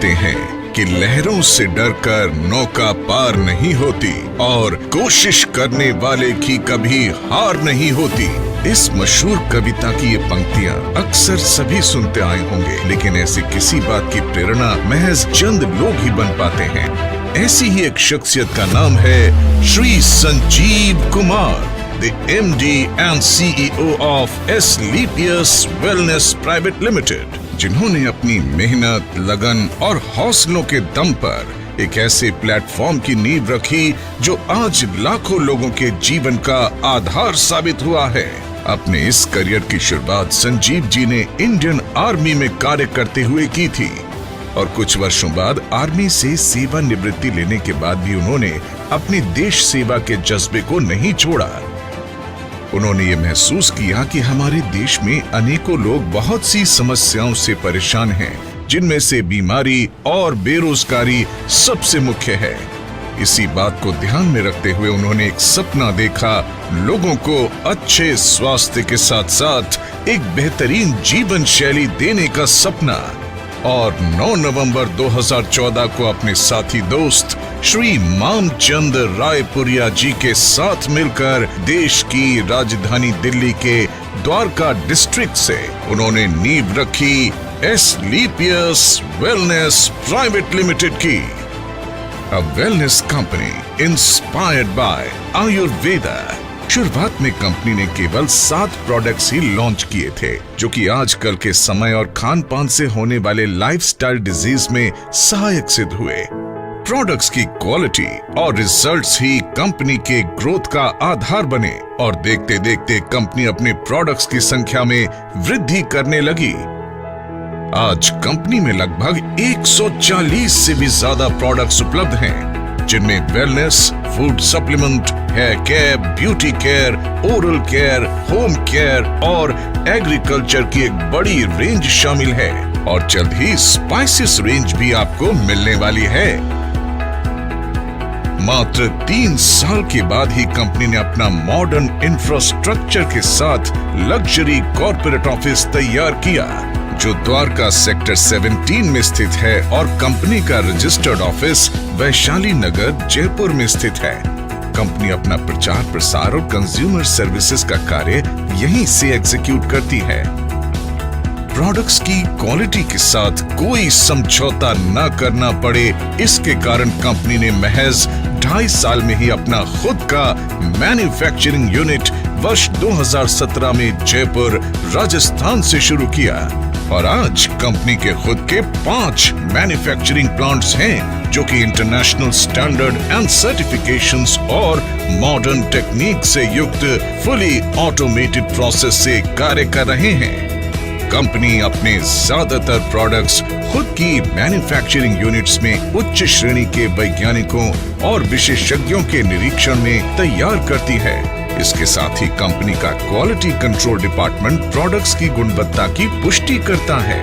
कहते हैं कि लहरों से डरकर नौका पार नहीं होती और कोशिश करने वाले की कभी हार नहीं होती। इस मशहूर कविता की ये पंक्तियां अक्सर सभी सुनते आए होंगे, लेकिन ऐसी किसी बात की प्रेरणा महज चंद लोग ही बन पाते हैं। ऐसी ही एक शख्सियत का नाम है Shri Sanjeev Kumar, the MD and CEO of Asclepius Wellness Private Limited, जिन्होंने अपनी मेहनत, लगन और हौसलों के दम पर एक ऐसे प्लेटफॉर्म की नींव रखी जो आज लाखों लोगों के जीवन का आधार साबित हुआ है। अपने इस करियर की शुरुआत संजीव जी ने इंडियन आर्मी में कार्य करते हुए की थी और कुछ वर्षों बाद आर्मी से सेवानिवृत्ति लेने के बाद भी उन्होंने अपनी देश सेवा के जज्बे को नहीं छोड़ा। उन्होंने ये महसूस किया कि हमारे देश में अनेकों लोग बहुत सी समस्याओं से परेशान हैं, जिनमें से बीमारी और बेरोजगारी सबसे मुख्य है। इसी बात को ध्यान में रखते हुए उन्होंने एक सपना देखा, लोगों को अच्छे स्वास्थ्य के साथ साथ एक बेहतरीन जीवन शैली देने का सपना। और 9 नवंबर 2014 को अपने साथी दोस्त श्री मामचंद रायपुरिया जी के साथ मिलकर देश की राजधानी दिल्ली के द्वारका डिस्ट्रिक्ट से उन्होंने नींव रखी एस्क्लेपियस वेलनेस प्राइवेट लिमिटेड की, अ wellness company inspired by Ayurveda. शुरुआत में कंपनी ने केवल 7 प्रोडक्ट्स ही लॉन्च किए थे, जो कि आजकल के समय और खान पान से होने वाले लाइफस्टाइल डिजीज में सहायक सिद्ध हुए। प्रोडक्ट्स की क्वालिटी और रिजल्ट्स ही कंपनी के ग्रोथ का आधार बने और देखते देखते कंपनी अपने प्रोडक्ट्स की संख्या में वृद्धि करने लगी। आज कंपनी में लगभग 140 से भी ज्यादा प्रोडक्ट्स उपलब्ध हैं, जिनमें wellness, food supplement, hair care, beauty care, oral care, home care और एग्रीकल्चर की एक बड़ी रेंज शामिल है। और जल्द ही स्पाइसेस रेंज भी आपको मिलने वाली है। मात्र 3 साल के बाद ही कंपनी ने अपना मॉडर्न इंफ्रास्ट्रक्चर के साथ लग्जरी कॉर्पोरेट ऑफिस तैयार किया, जो द्वारका सेक्टर 17 में स्थित है और कंपनी का रजिस्टर्ड ऑफिस वैशाली नगर जयपुर में स्थित है। कंपनी अपना प्रचार प्रसार और कंज्यूमर सर्विसेज का कार्य यहीं से एग्जीक्यूट करती है। प्रोडक्ट्स की क्वालिटी के साथ कोई समझौता न करना पड़े, इसके कारण कंपनी ने महज 2.5 साल में ही अपना खुद का मैन्युफैक्चरिंग यूनिट वर्ष 2017 में जयपुर, राजस्थान से शुरू किया और आज कंपनी के खुद के 5 मैन्युफैक्चरिंग प्लांट्स हैं, जो कि इंटरनेशनल स्टैंडर्ड एंड सर्टिफिकेशंस और मॉडर्न टेक्निक से युक्त फुली ऑटोमेटेड प्रोसेस से कार्य कर रहे हैं। कंपनी अपने ज्यादातर प्रोडक्ट्स खुद की मैन्युफैक्चरिंग यूनिट्स में उच्च श्रेणी के वैज्ञानिकों और विशेषज्ञों के निरीक्षण में तैयार करती है। इसके साथ ही कंपनी का क्वालिटी कंट्रोल डिपार्टमेंट प्रोडक्ट्स की गुणवत्ता की पुष्टि करता है।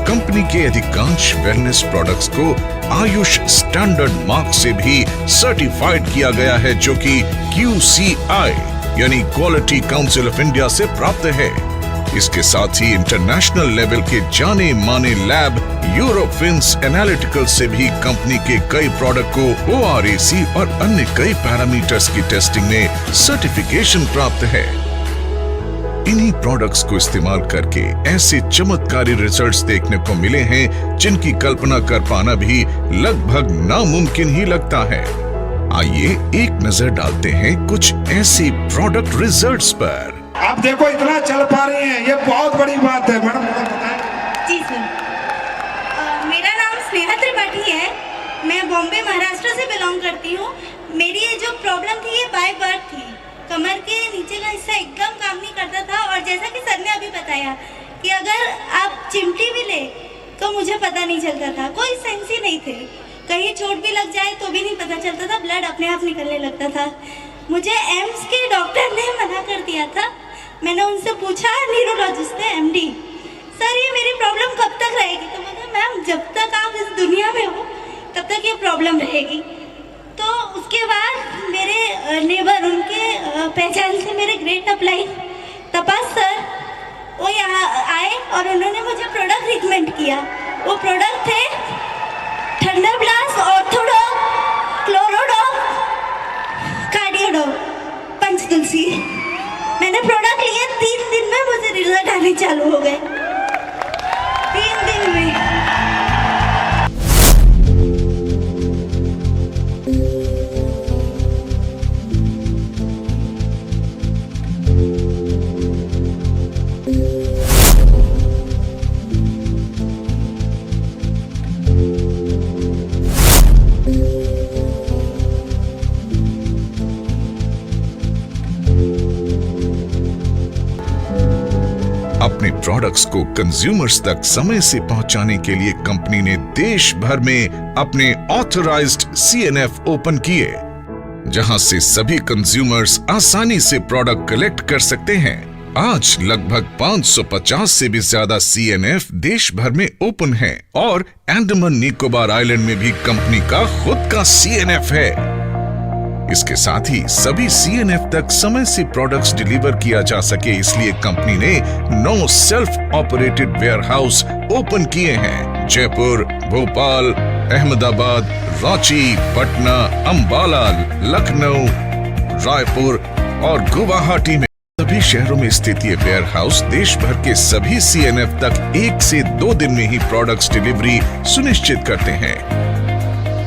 कंपनी के अधिकांश वेलनेस प्रोडक्ट्स को आयुष स्टैंडर्ड मार्क से भी सर्टिफाइड किया गया है, जो कि QCI यानी क्वालिटी काउंसिल ऑफ इंडिया से प्राप्त है। इसके साथ ही इंटरनेशनल लेवल के जाने माने लैब यूरोफिन्स एनालिटिकल से भी कंपनी के कई प्रोडक्ट को ORAC और अन्य कई पैरामीटर्स की टेस्टिंग में सर्टिफिकेशन प्राप्त है। इन्हीं प्रोडक्ट्स को इस्तेमाल करके ऐसे चमत्कारी रिजल्ट्स देखने को मिले हैं, जिनकी कल्पना कर पाना भी लगभग नामुमकिन ही लगता है। आइए एक नजर डालते हैं कुछ ऐसे प्रोडक्ट रिजल्ट्स पर। आप देखो इतना चल पा रही हैं, ये बहुत बड़ी बात है। मैडम जी सर, मेरा नाम स्नेहा त्रिपाठी है। मैं बॉम्बे महाराष्ट्र से बिलोंग करती हूँ। मेरी ये जो प्रॉब्लम थी ये बाय बर्थ थी। कमर के नीचे का हिस्सा एकदम काम नहीं करता था और जैसा कि सर ने अभी बताया कि अगर आप चिमटी भी ले तो मुझे पता नहीं चलता था, कोई सेंस ही नहीं थे। कहीं चोट भी लग जाए तो भी नहीं पता चलता था, ब्लड अपने आप निकलने लगता था। मुझे एम्स के डॉक्टर ने मना कर दिया था। मैंने उनसे पूछा, न्यूरोलॉजिस्ट है MD, सर ये मेरी प्रॉब्लम कब तक रहेगी? तो बोला मैम जब तक आप इस दुनिया में हो तब तक ये प्रॉब्लम रहेगी। तो उसके बाद मेरे नेबर, उनके पहचान से मेरे ग्रेट अप्लाई तपास सर, वो यहाँ आए और उन्होंने मुझे प्रोडक्ट रिकमेंड किया। वो प्रोडक्ट थे थंडरब्लास्ट, ऑर्थोडॉक, क्लोरोडॉक, कार्डियोडॉक, पंचतुलसी। मैंने प्रोडक्ट लिए 3 दिन में मुझे रिजल्ट आने चालू हो गए, 3 दिन में। अपने प्रोडक्ट्स को कंज्यूमर्स तक समय से पहुंचाने के लिए कंपनी ने देश भर में अपने ऑथराइज्ड CNF ओपन किए, जहां से सभी कंज्यूमर्स आसानी से प्रोडक्ट कलेक्ट कर सकते हैं। आज लगभग 550 से भी ज्यादा CNF देश भर में ओपन है और अंडमान निकोबार आइलैंड में भी कंपनी का खुद का CNF है। इसके साथ ही सभी CNF तक समय से प्रोडक्ट्स डिलीवर किया जा सके, इसलिए कंपनी ने 9 सेल्फ ऑपरेटेड वेयरहाउस ओपन किए हैं। जयपुर, भोपाल, अहमदाबाद, रांची, पटना, अंबाला, लखनऊ, रायपुर और गुवाहाटी में सभी शहरों में स्थित ये वेयरहाउस देश भर के सभी CNF तक 1 से 2 दिन में ही प्रोडक्ट्स डिलीवरी सुनिश्चित करते हैं।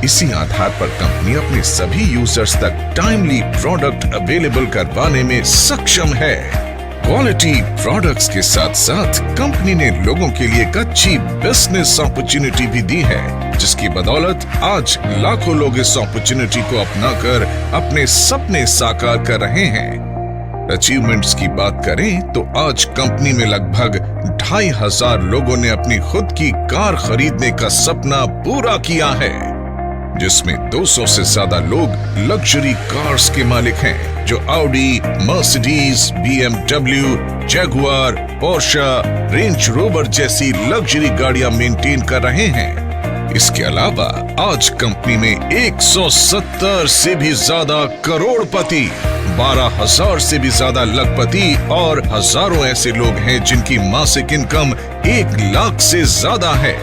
इसी आधार पर कंपनी अपने सभी यूजर्स तक टाइमली प्रोडक्ट अवेलेबल करवाने में सक्षम है। क्वालिटी प्रोडक्ट्स के साथ साथ कंपनी ने लोगों के लिए एक अच्छी बिजनेस अपॉर्चुनिटी भी दी है, जिसकी बदौलत आज लाखों लोग इस अपॉर्चुनिटी को अपनाकर अपने सपने साकार कर रहे हैं। अचीवमेंट्स की बात करें तो आज कंपनी में लगभग 2500 लोगों ने अपनी खुद की कार खरीदने का सपना पूरा किया है, जिसमें 200 से ज्यादा लोग लग्जरी कार्स के मालिक हैं, जो Audi, Mercedes, BMW, Jaguar, Portia, range rover जैसी लग्जरी गाड़ियां मेंटेन कर रहे हैं। इसके अलावा आज कंपनी में 170 से भी ज्यादा करोड़पति, 12,000 से भी ज्यादा लखपति और हजारों ऐसे लोग हैं जिनकी मासिक इनकम 1 लाख से ज्यादा है।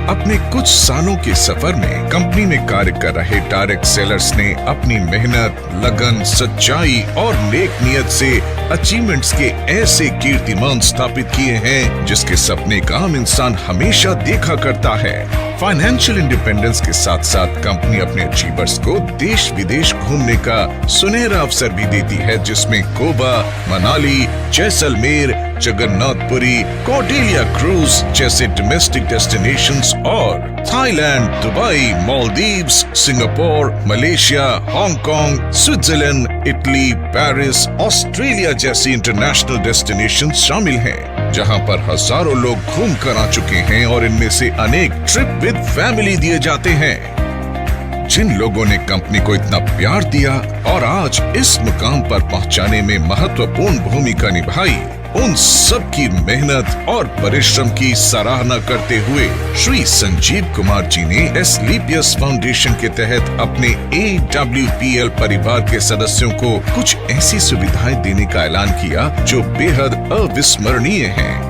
अपने कुछ सालों के सफर में कंपनी में कार्य कर रहे डायरेक्ट सेलर्स ने अपनी मेहनत, लगन, सच्चाई और नेक नियत से अचीवमेंट्स के ऐसे कीर्तिमान स्थापित किए हैं जिसके सपने का आम इंसान हमेशा देखा करता है। फाइनेंशियल इंडिपेंडेंस के साथ साथ कंपनी अपने अचीवर्स को देश विदेश घूमने का सुनहरा अवसर भी देती है, जिसमें गोवा, मनाली, जैसलमेर, जगन्नाथपुरी, कौटिल्य क्रूज जैसे डोमेस्टिक डेस्टिनेशंस और Thailand, Dubai, Maldives, Singapore, Malaysia, Hong Kong, Switzerland, Italy, Paris, Australia जैसी इंटरनेशनल डेस्टिनेशंस शामिल हैं, जहां पर हजारों लोग घूम कर आ चुके हैं और इनमें से अनेक ट्रिप विद फैमिली दिए जाते हैं। जिन लोगों ने कंपनी को इतना प्यार दिया और आज इस मुकाम पर पहुंचाने में महत्वपूर्ण भूमिका निभाई, उन सब की मेहनत और परिश्रम की सराहना करते हुए श्री संजीव कुमार जी ने एस्क्लेपियस फाउंडेशन के तहत अपने AWPL परिवार के सदस्यों को कुछ ऐसी सुविधाएं देने का ऐलान किया जो बेहद अविस्मरणीय हैं।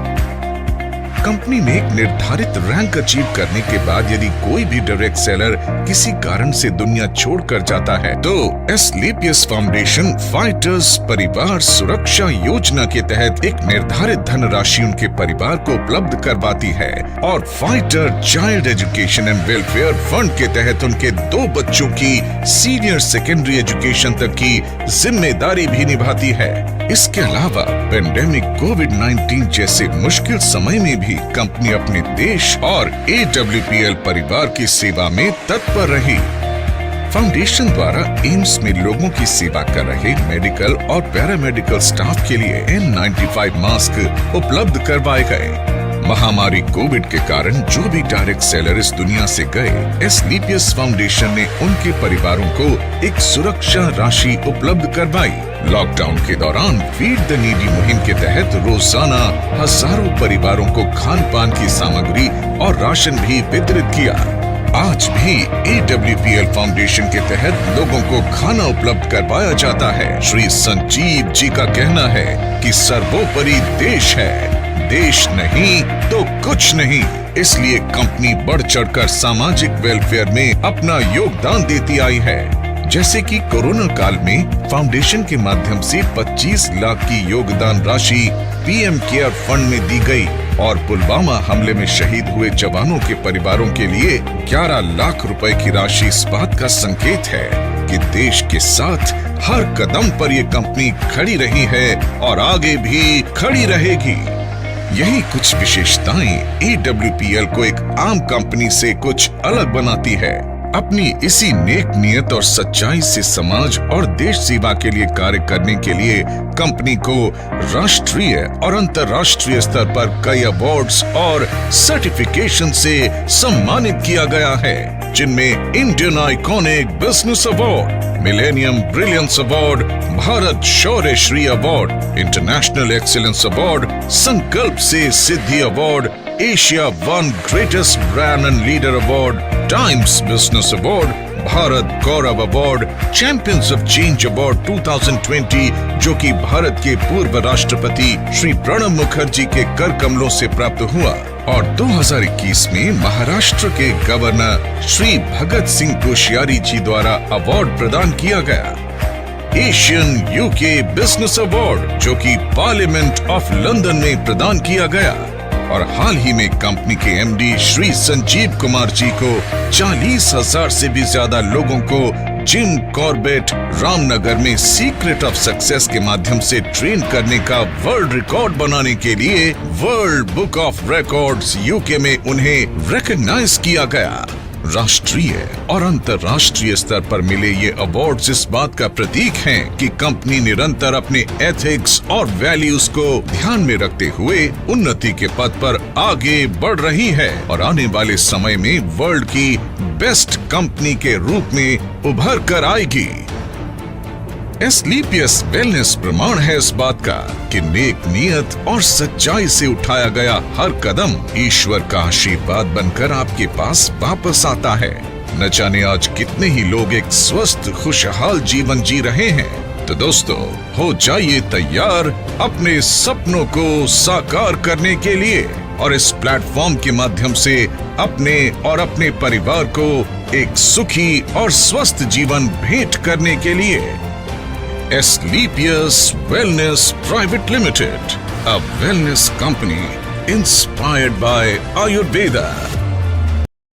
कंपनी में एक निर्धारित रैंक अचीव करने के बाद यदि कोई भी डायरेक्ट सेलर किसी कारण से दुनिया छोड़कर जाता है, तो एस्क्लेपियस फाउंडेशन फाइटर्स परिवार सुरक्षा योजना के तहत एक निर्धारित धनराशि उनके परिवार को उपलब्ध करवाती है और fighter child education and welfare fund के तहत उनके 2 बच्चों की सीनियर सेकेंडरी एजुकेशन तक की जिम्मेदारी भी निभाती है। इसके अलावा पेंडेमिक कोविड-19 जैसे मुश्किल समय में भी कंपनी अपने देश और AWPL परिवार की सेवा में तत्पर रही। फाउंडेशन द्वारा एम्स में लोगों की सेवा कर रहे मेडिकल और पैरामेडिकल स्टाफ के लिए N95 मास्क उपलब्ध करवाए गए। महामारी कोविड के कारण जो भी डायरेक्ट सेलर इस दुनिया से गए, एस्क्लेपियस फाउंडेशन ने उनके परिवारों को एक सुरक्षा राशि उपलब्ध करवाई। लॉकडाउन के दौरान फीड द नीडी मुहिम के तहत रोजाना हजारों परिवारों को खान पान की सामग्री और राशन भी वितरित किया। आज भी AWPL फाउंडेशन के तहत लोगों को खाना उपलब्ध करवाया जाता है। श्री संजीव जी का कहना है कि सर्वोपरि देश है, देश नहीं तो कुछ नहीं। इसलिए कंपनी बढ़ चढ़कर सामाजिक वेलफेयर में अपना योगदान देती आई है। जैसे कि कोरोना काल में फाउंडेशन के माध्यम से 25 लाख की योगदान राशि पीएम केयर फंड में दी गई और पुलवामा हमले में शहीद हुए जवानों के परिवारों के लिए 11 लाख रुपए की राशि इस बात का संकेत है कि देश के साथ हर कदम पर ये कंपनी खड़ी रही है और आगे भी खड़ी रहेगी। यही कुछ विशेषताएं AWPL को एक आम कंपनी से कुछ अलग बनाती है। अपनी इसी नेक नियत और सच्चाई से समाज और देश सेवा के लिए कार्य करने के लिए कंपनी को राष्ट्रीय और अंतर्राष्ट्रीय स्तर पर कई अवार्ड्स और सर्टिफिकेशन से सम्मानित किया गया है, जिनमें Indian iconic business award, millennium brilliance award, Bharat Shaurya Shri award, international excellence award, Sankalp से Siddhi award, Asia one greatest brand and leader award, Times business award, Bharat Gaurav award, champions of change award 2020 जो कि भारत के पूर्व राष्ट्रपति श्री प्रणब मुखर्जी के कर कमलों से प्राप्त हुआ, और 2021 में महाराष्ट्र के गवर्नर श्री भगत सिंह कोश्यारी जी द्वारा अवार्ड प्रदान किया गया। एशियन यूके बिजनेस अवार्ड जो कि पार्लियामेंट ऑफ लंदन में प्रदान किया गया, और हाल ही में कंपनी के एमडी श्री संजीव कुमार जी को 40,000 से भी ज्यादा लोगों को जिम कॉर्बेट रामनगर में सीक्रेट ऑफ सक्सेस के माध्यम से ट्रेन करने का वर्ल्ड रिकॉर्ड बनाने के लिए world book of records UK में उन्हें रिकॉग्नाइज किया गया। राष्ट्रीय और अंतर्राष्ट्रीय स्तर पर मिले ये अवार्ड्स इस बात का प्रतीक हैं कि कंपनी निरंतर अपने एथिक्स और वैल्यूज को ध्यान में रखते हुए उन्नति के पथ पर आगे बढ़ रही है और आने वाले समय में वर्ल्ड की बेस्ट कंपनी के रूप में उभर कर आएगी। एस्क्लेपियस वेलनेस प्रमाण है इस बात का कि नेक नियत और सच्चाई से उठाया गया हर कदम ईश्वर का आशीर्वाद बनकर आपके पास वापस आता है। न जाने आज कितने ही लोग एक स्वस्थ खुशहाल जीवन जी रहे हैं। तो दोस्तों, हो जाइए तैयार अपने सपनों को साकार करने के लिए और इस प्लेटफॉर्म के माध्यम से अपने और अपने परिवार को एक सुखी और स्वस्थ जीवन भेंट करने के लिए। Asclepius Wellness Private Limited, a wellness company inspired by Ayurveda.